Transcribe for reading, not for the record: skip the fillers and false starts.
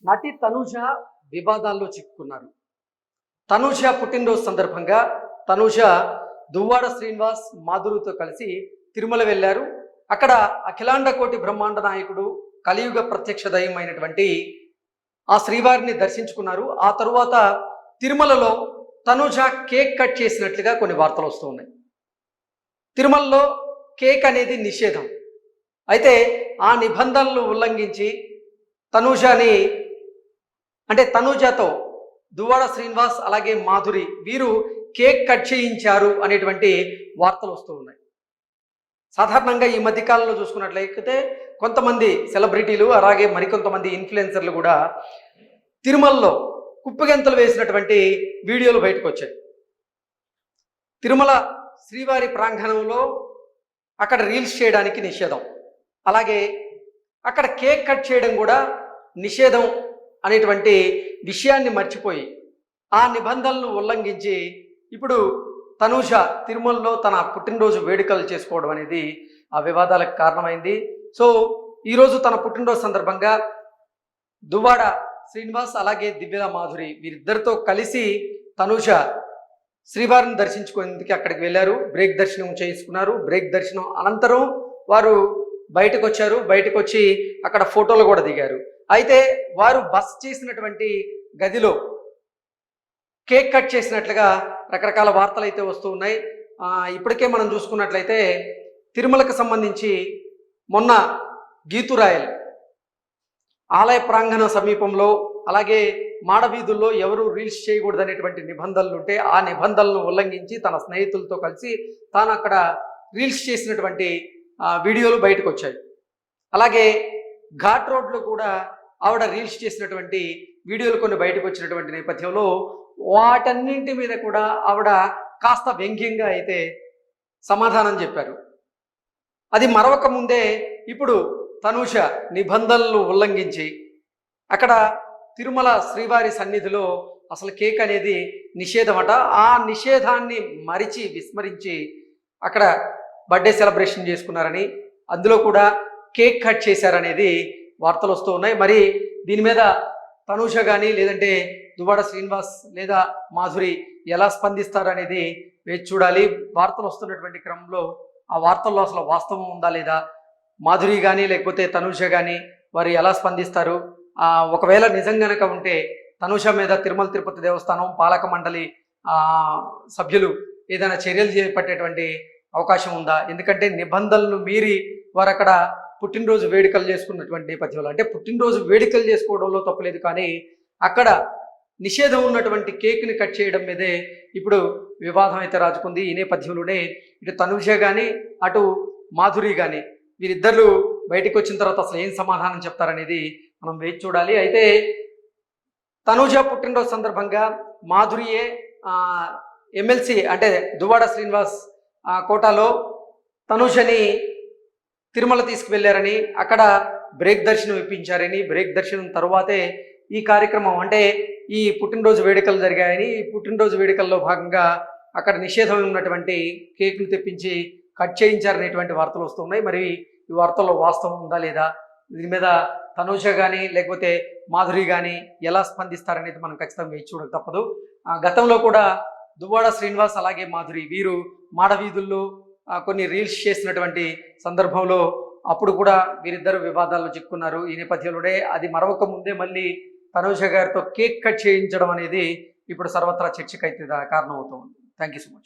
నటి తనూజ వివాదాల్లో చిక్కుకున్నారు. తనూజ పుట్టినరోజు సందర్భంగా తనూజ దువ్వాడ శ్రీనివాస్ మాధురితో కలిసి తిరుమల వెళ్ళారు. అక్కడ అఖిలాండ కోటి బ్రహ్మాండ నాయకుడు కలియుగ ప్రత్యక్ష దైవం అయినటువంటి ఆ శ్రీవారిని దర్శించుకున్నారు. ఆ తరువాత తిరుమలలో తనూజ కేక్ కట్ చేసినట్లుగా కొన్ని వార్తలు వస్తూ ఉన్నాయి. తిరుమలలో కేక్ అనేది నిషేధం. అయితే ఆ నిబంధనలు ఉల్లంఘించి తనూజతో దువ్వాడ శ్రీనివాస్ అలాగే మాధురి వీరు కేక్ కట్ చేయించారు అనేటువంటి వార్తలు వస్తూ ఉన్నాయి. సాధారణంగా ఈ మధ్యకాలంలో చూసుకున్నట్లయితే కొంతమంది సెలబ్రిటీలు అలాగే మరికొంతమంది ఇన్ఫ్లుయెన్సర్లు కూడా తిరుమలలో కుప్పగెంతలు వేసినటువంటి వీడియోలు బయటకు వచ్చాయి. తిరుమల శ్రీవారి ప్రాంగణంలో అక్కడ రీల్స్ చేయడానికి నిషేధం, అలాగే అక్కడ కేక్ కట్ చేయడం కూడా నిషేధం అనేటువంటి విషయాన్ని మర్చిపోయి ఆ నిబంధనలను ఉల్లంఘించి ఇప్పుడు తనూజ తిరుమలలో తన పుట్టినరోజు వేడుకలు చేసుకోవడం అనేది ఆ వివాదాలకు కారణమైంది. సో ఈరోజు తన పుట్టినరోజు సందర్భంగా దువ్వాడ శ్రీనివాస్ అలాగే దివ్య మాధురి వీరిద్దరితో కలిసి తనూజ శ్రీవారిని దర్శించుకునేందుకు అక్కడికి వెళ్ళారు. బ్రేక్ దర్శనం చేసుకున్నారు. బ్రేక్ దర్శనం అనంతరం వారు బయటకు వచ్చారు. బయటకు వచ్చి అక్కడ ఫోటోలు కూడా దిగారు. అయితే వారు బస్ చేసినటువంటి గదిలో కేక్ కట్ చేసినట్లుగా రకరకాల వార్తలు అయితే వస్తూ ఉన్నాయి. ఇప్పటికే మనం చూసుకున్నట్లయితే తిరుమలకు సంబంధించి మొన్న గీతురాయల్ ఆలయ ప్రాంగణ సమీపంలో అలాగే మాడవీధుల్లో ఎవరు రీల్స్ చేయకూడదు అనేటువంటి నిబంధనలు ఉంటే ఆ నిబంధనలను ఉల్లంఘించి తన స్నేహితులతో కలిసి తాను అక్కడ రీల్స్ చేసినటువంటి వీడియోలు బయటకు వచ్చాయి. అలాగే ఘాట్ రోడ్లో కూడా ఆవిడ రీల్స్ చేసినటువంటి వీడియోలు కొన్ని బయటకు వచ్చినటువంటి నేపథ్యంలో వాటన్నింటి మీద కూడా ఆవిడ కాస్త వ్యంగ్యంగా అయితే సమాధానం చెప్పారు. అది మరొక ముందే ఇప్పుడు తనూజ నిబంధనలు ఉల్లంఘించి అక్కడ తిరుమల శ్రీవారి సన్నిధిలో అసలు కేక్ అనేది నిషేధమట. ఆ నిషేధాన్ని విస్మరించి అక్కడ బర్త్డే సెలబ్రేషన్ చేసుకున్నారని, అందులో కూడా కేక్ కట్ చేశారనేది వార్తలు వస్తూ ఉన్నాయి. మరి దీని మీద తనూజ కానీ లేదంటే దువ్వాడ శ్రీనివాస్ లేదా మాధురి ఎలా స్పందిస్తారు అనేది వేచి చూడాలి. వార్తలు వస్తున్నటువంటి క్రమంలో ఆ వార్తల్లో అసలు వాస్తవం ఉందా లేదా, మాధురి కానీ లేకపోతే తనూజ కానీ వారు ఎలా స్పందిస్తారు, ఒకవేళ నిజం గనక ఉంటే తనూజ మీద తిరుమల తిరుపతి దేవస్థానం పాలక మండలి సభ్యులు ఏదైనా చర్యలు చేపట్టేటువంటి అవకాశం ఉందా? ఎందుకంటే నిబంధనలు మీరి వారు అక్కడ పుట్టినరోజు వేడుకలు చేసుకున్నటువంటి నేపథ్యంలో, అంటే పుట్టినరోజు వేడుకలు చేసుకోవడంలో తప్పలేదు, కానీ అక్కడ నిషేధం ఉన్నటువంటి కేక్ని కట్ చేయడం మీదే ఇప్పుడు వివాదం అయితే రాజుకుంది. ఈ నేపథ్యంలోనే ఇటు తనూజ కానీ అటు మాధురి కానీ వీరిద్దరు బయటకు వచ్చిన తర్వాత అసలు ఏం సమాధానం చెప్తారనేది మనం వేచి చూడాలి. అయితే తనూజ పుట్టినరోజు సందర్భంగా మాధురియే ఎమ్మెల్సీ అంటే దువ్వాడ శ్రీనివాస్ కోటాలో తనూజని తిరుమల తీసుకువెళ్ళారని, అక్కడ బ్రేక్ దర్శనం ఇప్పించారని, బ్రేక్ దర్శనం తరువాతే ఈ కార్యక్రమం అంటే ఈ పుట్టినరోజు వేడుకలు జరిగాయని, ఈ పుట్టినరోజు వేడుకల్లో భాగంగా అక్కడ నిషేధం ఉన్నటువంటి కేకులు తెప్పించి కట్ చేయించారనేటువంటి వార్తలు వస్తున్నాయి. మరి ఈ వార్తల్లో వాస్తవం ఉందా లేదా, దీని మీద తనూజ కానీ లేకపోతే మాధురి కానీ ఎలా స్పందిస్తారనేది మనం ఖచ్చితంగా వేచి చూడక తప్పదు. గతంలో కూడా దువ్వాడ శ్రీనివాస్ అలాగే మాధురి వీరు మాడవీధుల్లో కొన్ని రీల్స్ చేసినటువంటి సందర్భంలో అప్పుడు కూడా వీరిద్దరు వివాదాల్లో చిక్కున్నారు. ఈ నేపథ్యంలోనే అది మరొక ముందే మళ్ళీ తనూజ గారితో కేక్ కట్ చేయించడం అనేది ఇప్పుడు సర్వత్రా చర్చకైతే కారణమవుతుంది. Thank you so much.